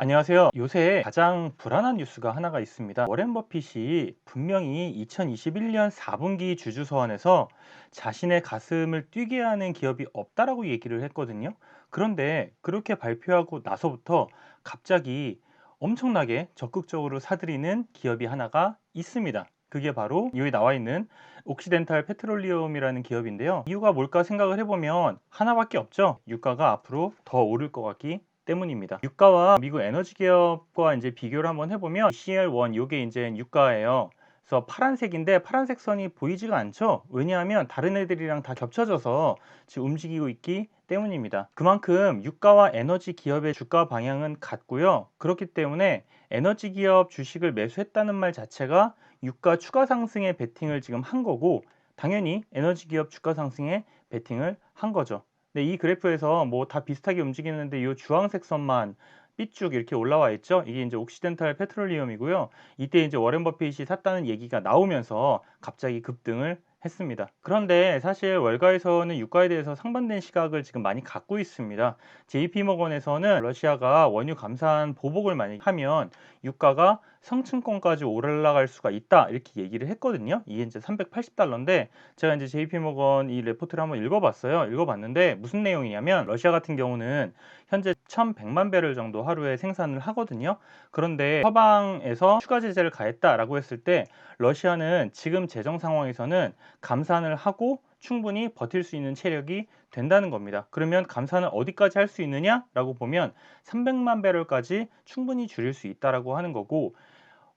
안녕하세요. 요새 가장 불안한 뉴스가 하나가 있습니다. 워렌 버핏이 분명히 2021년 4분기 주주서원에서 자신의 가슴을 뛰게 하는 기업이 없다라고 얘기를 했거든요. 그런데 그렇게 발표하고 나서부터 갑자기 엄청나게 적극적으로 사들이는 기업이 하나가 있습니다. 그게 바로 여기 나와 있는 옥시덴탈 페트롤리움이라는 기업인데요. 이유가 뭘까 생각을 해보면 하나밖에 없죠. 유가가 앞으로 더 오를 것 같기 때문입니다. 유가와 미국 에너지 기업과 이제 비교를 한번 해보면 CL1 요게 이제 유가예요. 그래서 파란색인데 파란색 선이 보이지가 않죠. 왜냐하면 다른 애들이랑 다 겹쳐져서 지금 움직이고 있기 때문입니다. 그만큼 유가와 에너지 기업의 주가 방향은 같고요. 그렇기 때문에 에너지 기업 주식을 매수했다는 말 자체가 유가 추가 상승에 베팅을 지금 한 거고, 당연히 에너지 기업 주가 상승에 베팅을 한 거죠. 네, 이 그래프에서 뭐 다 비슷하게 움직이는데 이 주황색 선만 삐쭉 이렇게 올라와 있죠. 이게 이제 옥시덴탈 페트롤리움이고요. 이때 이제 워렌 버핏이 샀다는 얘기가 나오면서 갑자기 급등을 했습니다. 그런데 사실 월가에서는 유가에 대해서 상반된 시각을 지금 많이 갖고 있습니다. JP모건에서는 러시아가 원유 감산 보복을 많이 하면 유가가 성층권까지 올라갈 수가 있다 이렇게 얘기를 했거든요. 이게 이제 380달러인데 제가 이제 JP모건 이 레포트를 한번 읽어봤어요. 읽어봤는데 무슨 내용이냐면 러시아 같은 경우는 현재 1100만 배럴 정도 하루에 생산을 하거든요. 그런데 서방에서 추가 제재를 가했다라고 했을 때 러시아는 지금 재정 상황에서는 감산을 하고 충분히 버틸 수 있는 체력이 된다는 겁니다. 그러면 감산을 어디까지 할 수 있느냐라고 보면 300만 배럴까지 충분히 줄일 수 있다라고 하는 거고,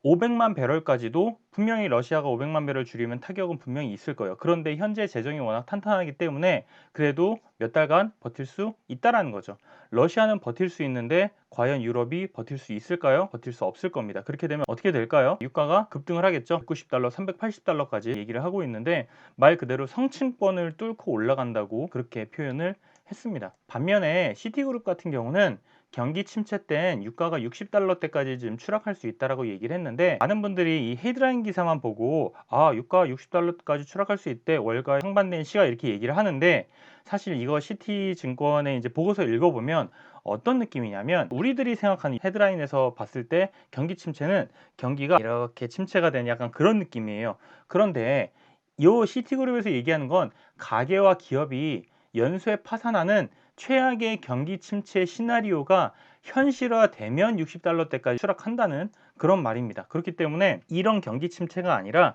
500만 배럴까지도 분명히 러시아가 500만 배럴 줄이면 타격은 분명히 있을 거예요. 그런데 현재 재정이 워낙 탄탄하기 때문에 그래도 몇 달간 버틸 수 있다라는 거죠. 러시아는 버틸 수 있는데 과연 유럽이 버틸 수 있을까요? 버틸 수 없을 겁니다. 그렇게 되면 어떻게 될까요? 유가가 급등을 하겠죠. 190달러, 380달러까지 얘기를 하고 있는데 말 그대로 성층권을 뚫고 올라간다고 그렇게 표현을 했습니다. 반면에 시티그룹 같은 경우는 경기 침체 땐 유가가 60달러대까지 지금 추락할 수 있다라고 얘기를 했는데, 많은 분들이 이 헤드라인 기사만 보고 유가 60달러까지 추락할 수 있대, 월가의 상반된 시가 이렇게 얘기를 하는데, 사실 이거 시티증권의 이제 보고서 읽어보면 어떤 느낌이냐면 우리들이 생각하는 헤드라인에서 봤을 때 경기 침체는 경기가 이렇게 침체가 되는 약간 그런 느낌이에요. 그런데 이 시티그룹에서 얘기하는 건 가계와 기업이 연쇄 파산하는 최악의 경기 침체 시나리오가 현실화되면 60달러대까지 추락한다는 그런 말입니다. 그렇기 때문에 이런 경기 침체가 아니라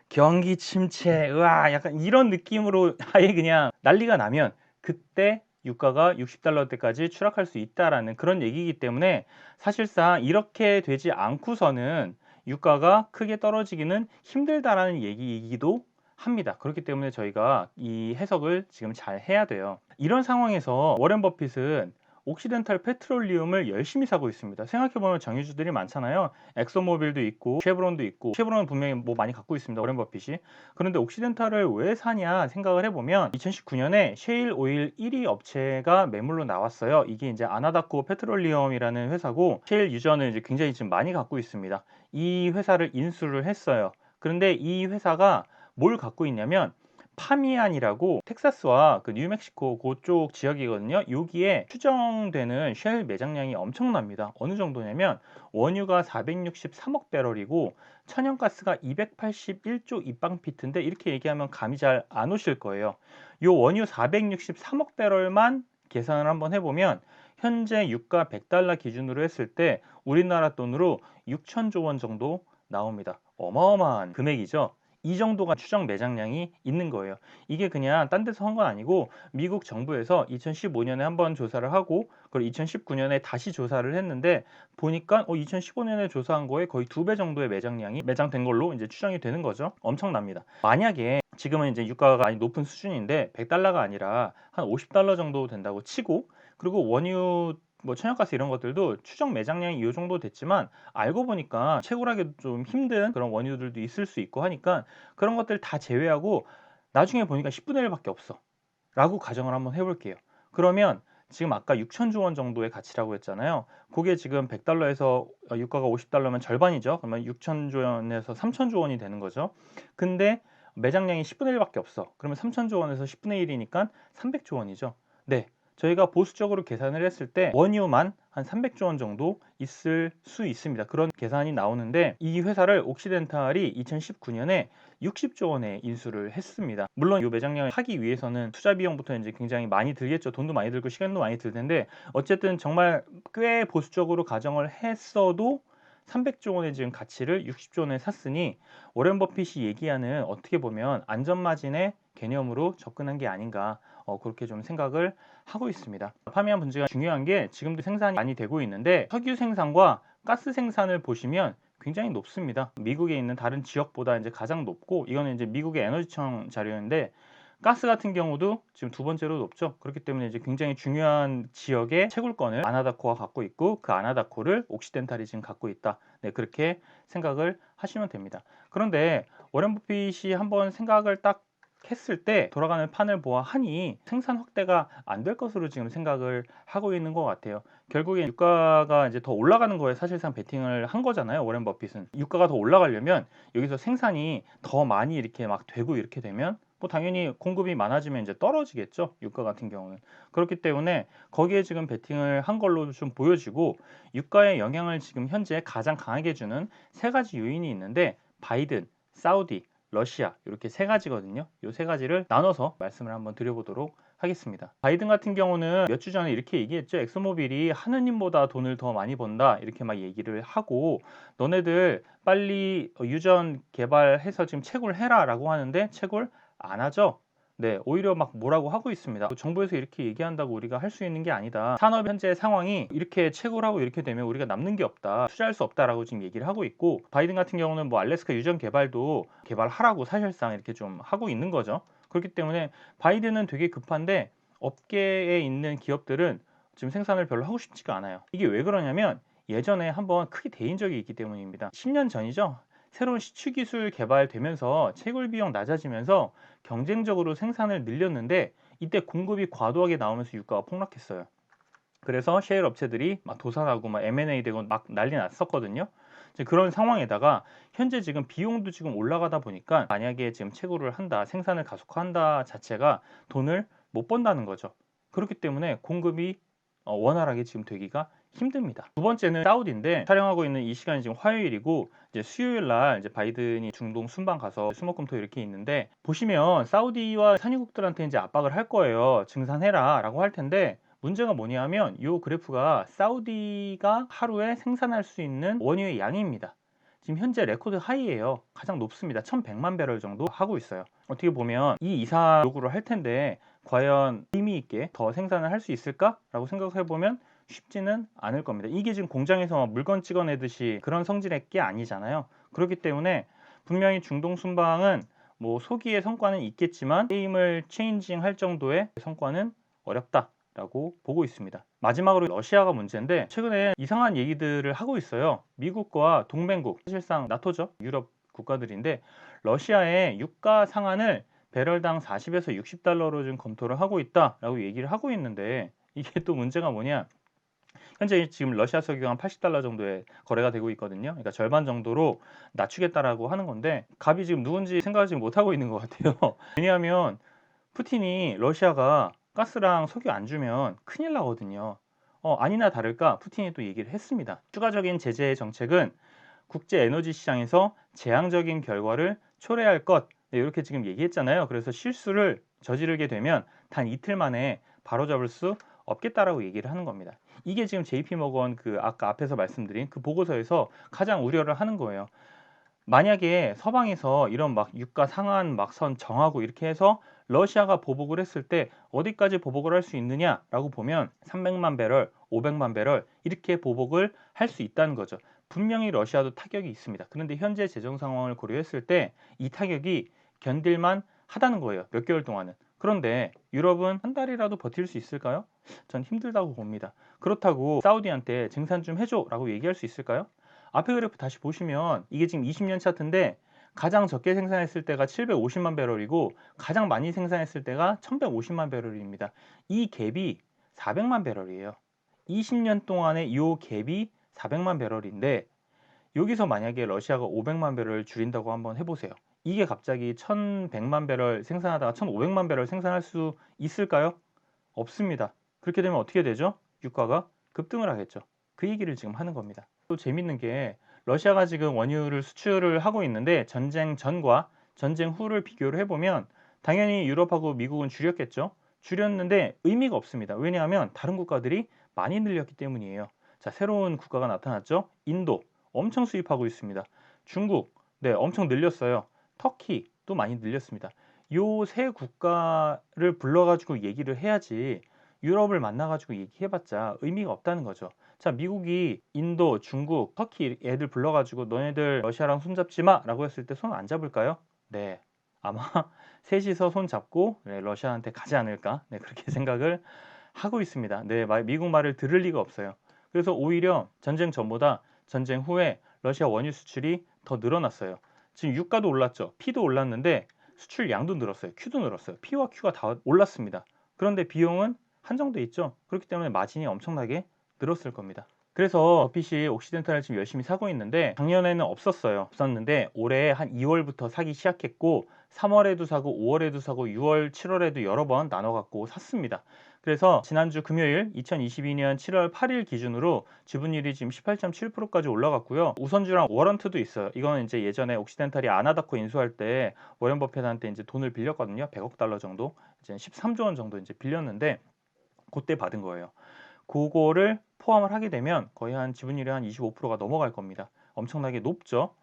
경기 침체, 으아, 약간 이런 느낌으로 아예 그냥 난리가 나면 그때 유가가 60달러대까지 추락할 수 있다라는 그런 얘기이기 때문에, 사실상 이렇게 되지 않고서는 유가가 크게 떨어지기는 힘들다라는 얘기이기도 합니다. 그렇기 때문에 저희가 이 해석을 지금 잘 해야 돼요. 이런 상황에서 워렌 버핏은 옥시덴탈 페트롤리움을 열심히 사고 있습니다. 생각해보면 정유주들이 많잖아요. 엑소모빌도 있고 쉐브론도 있고, 쉐브론은 분명히 뭐 많이 갖고 있습니다, 워렌 버핏이. 그런데 옥시덴탈을 왜 사냐 생각을 해보면 2019년에 셰일 오일 1위 업체가 매물로 나왔어요. 이게 이제 아나다코 페트롤리움이라는 회사고, 셰일 유저는 이제 굉장히 지금 많이 갖고 있습니다. 이 회사를 인수를 했어요. 그런데 이 회사가 뭘 갖고 있냐면 파미안이라고 텍사스와 그 뉴멕시코 그쪽 지역이거든요. 여기에 추정되는 쉘 매장량이 엄청납니다. 어느 정도냐면 원유가 463억 배럴이고 천연가스가 281조 입방피트인데, 이렇게 얘기하면 감이 잘 안 오실 거예요. 요 원유 463억 배럴만 계산을 한번 해보면 현재 유가 100달러 기준으로 했을 때 우리나라 돈으로 6천조 원 정도 나옵니다. 어마어마한 금액이죠. 이 정도가 추정 매장량이 있는 거예요. 이게 그냥 딴 데서 한 건 아니고 미국 정부에서 2015년에 한번 조사를 하고 그리고 2019년에 다시 조사를 했는데, 보니까 2015년에 조사한 거에 거의 2배 정도의 매장량이 매장된 걸로 이제 추정이 되는 거죠. 엄청납니다. 만약에 지금은 이제 유가가 많이 높은 수준인데 100달러가 아니라 한 50달러 정도 된다고 치고, 그리고 원유 뭐 천연가스 이런 것들도 추정 매장량이 이 정도 됐지만 알고 보니까 채굴하기도 좀 힘든 그런 원유들도 있을 수 있고 하니까 그런 것들 다 제외하고 나중에 보니까 10분의 1밖에 없어 라고 가정을 한번 해볼게요. 그러면 지금 아까 6천조 원 정도의 가치라고 했잖아요. 그게 지금 100달러에서 유가가 50달러면 절반이죠. 그러면 6천조 원에서 3천조 원이 되는 거죠. 근데 매장량이 10분의 1밖에 없어. 그러면 3천조 원에서 10분의 1이니까 300조 원이죠. 네. 저희가 보수적으로 계산을 했을 때 원유만 한 한 300조 원 정도 있을 수 있습니다. 그런 계산이 나오는데 이 회사를 옥시덴탈이 2019년에 60조 원에 인수를 했습니다. 물론 이 매장량을 하기 위해서는 투자 비용부터 이제 굉장히 많이 들겠죠. 돈도 많이 들고 시간도 많이 들 텐데 어쨌든 정말 꽤 보수적으로 가정을 했어도 300조 원의 지금 가치를 60조 원에 샀으니 워렌 버핏이 얘기하는 어떻게 보면 안전마진의 개념으로 접근한 게 아닌가 그렇게 좀 생각을 하고 있습니다. 파미안 분지가 중요한 게 지금도 생산이 많이 되고 있는데 석유 생산과 가스 생산을 보시면 굉장히 높습니다. 미국에 있는 다른 지역보다 이제 가장 높고 이거는 이제 미국의 에너지청 자료인데 가스 같은 경우도 지금 두 번째로 높죠. 그렇기 때문에 이제 굉장히 중요한 지역의 채굴권을 아나다코가 갖고 있고 그 아나다코를 옥시덴탈이 지금 갖고 있다. 네, 그렇게 생각을 하시면 됩니다. 그런데 워렌 버핏이 한번 생각을 딱 했을 때 돌아가는 판을 보아하니 생산 확대가 안 될 것으로 지금 생각을 하고 있는 것 같아요. 결국에 유가가 이제 더 올라가는 거에 사실상 베팅을 한 거잖아요. 워렌 버핏은 유가가 더 올라가려면 여기서 생산이 더 많이 이렇게 막 되고 이렇게 되면 뭐 당연히 공급이 많아지면 이제 떨어지겠죠. 유가 같은 경우는 그렇기 때문에 거기에 지금 베팅을 한 걸로 좀 보여지고 유가의 영향을 지금 현재 가장 강하게 주는 세 가지 요인이 있는데 바이든, 사우디, 러시아 이렇게 세 가지거든요. 이 세 가지를 나눠서 말씀을 한번 드려보도록 하겠습니다. 바이든 같은 경우는 몇 주 전에 이렇게 얘기했죠. 엑소모빌이 하느님보다 돈을 더 많이 번다 이렇게 막 얘기를 하고 너네들 빨리 유전 개발해서 지금 채굴 해라 라고 하는데 채굴 안 하죠. 네, 오히려 막 뭐라고 하고 있습니다. 정부에서 이렇게 얘기한다고 우리가 할 수 있는 게 아니다. 산업 현재 상황이 이렇게 채굴하고 이렇게 되면 우리가 남는 게 없다. 투자할 수 없다라고 지금 얘기를 하고 있고 바이든 같은 경우는 뭐 알래스카 유전 개발도 개발하라고 사실상 이렇게 좀 하고 있는 거죠. 그렇기 때문에 바이든은 되게 급한데 업계에 있는 기업들은 지금 생산을 별로 하고 싶지가 않아요. 이게 왜 그러냐면 예전에 한번 크게 대인 적이 있기 때문입니다. 10년 전이죠. 새로운 시추 기술 개발되면서 채굴 비용 낮아지면서 경쟁적으로 생산을 늘렸는데 이때 공급이 과도하게 나오면서 유가가 폭락했어요. 그래서 셰일 업체들이 막 도산하고 막 M&A 되고 막 난리 났었거든요. 이제 그런 상황에다가 현재 지금 비용도 지금 올라가다 보니까 만약에 지금 채굴을 한다, 생산을 가속화한다 자체가 돈을 못 번다는 거죠. 그렇기 때문에 공급이 원활하게 지금 되기가 힘듭니다. 두 번째는 사우디인데 촬영하고 있는 이 시간이 지금 화요일이고 이제 수요일 날 이제 바이든이 중동 순방 가서 수목금토 이렇게 있는데 보시면 사우디와 산유국들한테 이제 압박을 할 거예요. 증산해라라고 할 텐데 문제가 뭐냐면 이 그래프가 사우디가 하루에 생산할 수 있는 원유의 양입니다. 지금 현재 레코드 하이예요. 가장 높습니다. 1100만 배럴 정도 하고 있어요. 어떻게 보면 이 이상 요구를 할 텐데 과연 의미 있게 더 생산을 할 수 있을까라고 생각해 보면 쉽지는 않을 겁니다. 이게 지금 공장에서 물건 찍어내듯이 그런 성질의 게 아니잖아요. 그렇기 때문에 분명히 중동 순방은 뭐 소기의 성과는 있겠지만 게임을 체인징 할 정도의 성과는 어렵다. 라고 보고 있습니다. 마지막으로 러시아가 문제인데 최근에 이상한 얘기들을 하고 있어요. 미국과 동맹국, 사실상 나토죠. 유럽 국가들인데 러시아의 유가 상한을 배럴당 40에서 60달러로 좀 검토를 하고 있다라고 얘기를 하고 있는데 이게 또 문제가 뭐냐? 현재 지금 러시아 석유가 한 80달러 정도에 거래가 되고 있거든요. 그러니까 절반 정도로 낮추겠다라고 하는 건데 값이 지금 누군지 생각하지 못하고 있는 것 같아요. 왜냐하면 푸틴이 러시아가 가스랑 석유 안 주면 큰일 나거든요. 아니나 다를까 푸틴이 또 얘기를 했습니다. 추가적인 제재 정책은 국제 에너지 시장에서 재앙적인 결과를 초래할 것 네, 이렇게 지금 얘기했잖아요. 그래서 실수를 저지르게 되면 단 이틀 만에 바로잡을 수 없겠다라고 얘기를 하는 겁니다. 이게 지금 JP 모건 그 아까 앞에서 말씀드린 그 보고서에서 가장 우려를 하는 거예요. 만약에 서방에서 이런 막 유가 상한 막 선 정하고 이렇게 해서 러시아가 보복을 했을 때 어디까지 보복을 할 수 있느냐라고 보면 300만 배럴, 500만 배럴 이렇게 보복을 할 수 있다는 거죠. 분명히 러시아도 타격이 있습니다. 그런데 현재 재정 상황을 고려했을 때 이 타격이 견딜만 하다는 거예요. 몇 개월 동안은. 그런데 유럽은 한 달이라도 버틸 수 있을까요? 전 힘들다고 봅니다. 그렇다고 사우디한테 증산 좀 해줘라고 얘기할 수 있을까요? 앞에 그래프 다시 보시면 이게 지금 20년 차트인데 가장 적게 생산했을 때가 750만 배럴이고 가장 많이 생산했을 때가 1150만 배럴입니다. 이 갭이 400만 배럴이에요. 20년 동안의 이 갭이 400만 배럴인데 여기서 만약에 러시아가 500만 배럴 줄인다고 한번 해보세요. 이게 갑자기 1100만 배럴 생산하다가 1500만 배럴 생산할 수 있을까요? 없습니다. 그렇게 되면 어떻게 되죠? 유가가 급등을 하겠죠. 그 얘기를 지금 하는 겁니다. 또 재밌는 게 러시아가 지금 원유를 수출을 하고 있는데 전쟁 전과 전쟁 후를 비교를 해보면 당연히 유럽하고 미국은 줄였겠죠. 줄였는데 의미가 없습니다. 왜냐하면 다른 국가들이 많이 늘렸기 때문이에요. 자, 새로운 국가가 나타났죠. 인도 엄청 수입하고 있습니다. 중국 네, 엄청 늘렸어요. 터키 또 많이 늘렸습니다. 요 세 국가를 불러가지고 얘기를 해야지 유럽을 만나가지고 얘기해봤자 의미가 없다는 거죠. 자, 미국이 인도, 중국, 터키 애들 불러가지고 너네들 러시아랑 손잡지 마 라고 했을 때 손 안 잡을까요? 네, 아마 셋이서 손 잡고 네, 러시아한테 가지 않을까 네, 그렇게 생각을 하고 있습니다. 네, 미국 말을 들을 리가 없어요. 그래서 오히려 전쟁 전보다 전쟁 후에 러시아 원유 수출이 더 늘어났어요. 지금 유가도 올랐죠. P도 올랐는데 수출 양도 늘었어요. Q도 늘었어요. P와 Q가 다 올랐습니다. 그런데 비용은 한정돼 있죠. 그렇기 때문에 마진이 엄청나게 늘었을 겁니다. 그래서 버핏이 옥시덴탈을 지금 열심히 사고 있는데 작년에는 없었는데 올해 한 2월부터 사기 시작했고 3월에도 사고 5월에도 사고 6월, 7월에도 여러 번 나눠 갖고 샀습니다. 그래서 지난주 금요일 2022년 7월 8일 기준으로 지분율이 지금 18.7%까지 올라갔고요. 우선주랑 워런트도 있어요. 이거는 이제 예전에 옥시덴탈이 아나다코 인수할 때 워렌 버핏한테 이제 돈을 빌렸거든요. 100억 달러 정도, 이제 13조 원 정도 이제 빌렸는데 그때 받은 거예요. 그거를 포함을 하게 되면 거의 한 지분율이 한 25%가 넘어갈 겁니다. 엄청나게 높죠.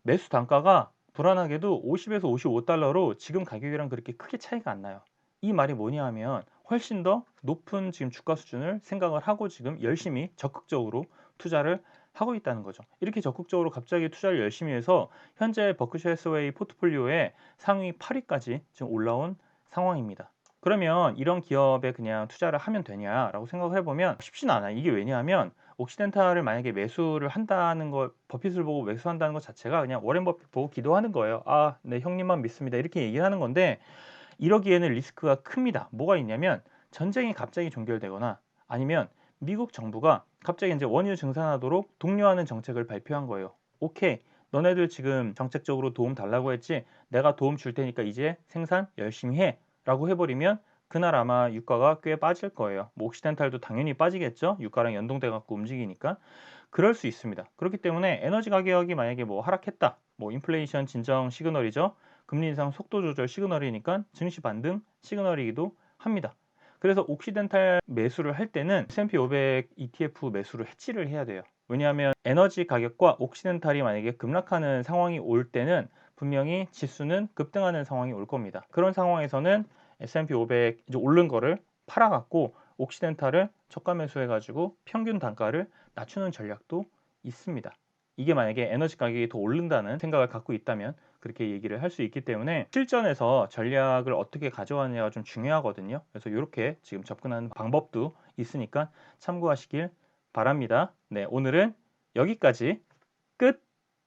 매수 단가가 불안하게도 50에서 55달러로 지금 가격이랑 그렇게 크게 차이가 안 나요. 이 말이 뭐냐 하면 훨씬 더 높은 지금 주가 수준을 생각을 하고 지금 열심히 적극적으로 투자를 하고 있다는 거죠. 이렇게 적극적으로 갑자기 투자를 열심히 해서 현재 버크셔 해서웨이 포트폴리오에 상위 8위까지 지금 올라온 상황입니다. 그러면 이런 기업에 그냥 투자를 하면 되냐라고 생각을 해보면 쉽지는 않아요. 이게 왜냐하면 옥시덴탈을 만약에 매수를 한다는 거, 버핏을 보고 매수한다는 것 자체가 그냥 워렌 버핏 보고 기도하는 거예요. 아, 네, 형님만 믿습니다. 이렇게 얘기를 하는 건데 이러기에는 리스크가 큽니다. 뭐가 있냐면 전쟁이 갑자기 종결되거나 아니면 미국 정부가 갑자기 이제 원유 증산하도록 독려하는 정책을 발표한 거예요. 오케이, 너네들 지금 정책적으로 도움 달라고 했지? 내가 도움 줄 테니까 이제 생산 열심히 해. 라고 해버리면 그날 아마 유가가 꽤 빠질 거예요. 뭐 옥시덴탈도 당연히 빠지겠죠. 유가랑 연동돼 갖고 움직이니까. 그럴 수 있습니다. 그렇기 때문에 에너지 가격이 만약에 뭐 하락했다. 뭐 인플레이션 진정 시그널이죠. 금리 인상 속도 조절 시그널이니까 증시 반등 시그널이기도 합니다. 그래서 옥시덴탈 매수를 할 때는 S&P 500 ETF 매수를 해지를 해야 돼요. 왜냐하면 에너지 가격과 옥시덴탈이 만약에 급락하는 상황이 올 때는 분명히 지수는 급등하는 상황이 올 겁니다. 그런 상황에서는 S&P 500 이제 오른 거를 팔아갖고 옥시덴탈을 저가 매수해가지고 평균 단가를 낮추는 전략도 있습니다. 이게 만약에 에너지 가격이 더 오른다는 생각을 갖고 있다면 그렇게 얘기를 할 수 있기 때문에 실전에서 전략을 어떻게 가져가느냐가 좀 중요하거든요. 그래서 이렇게 지금 접근하는 방법도 있으니까 참고하시길 바랍니다. 네, 오늘은 여기까지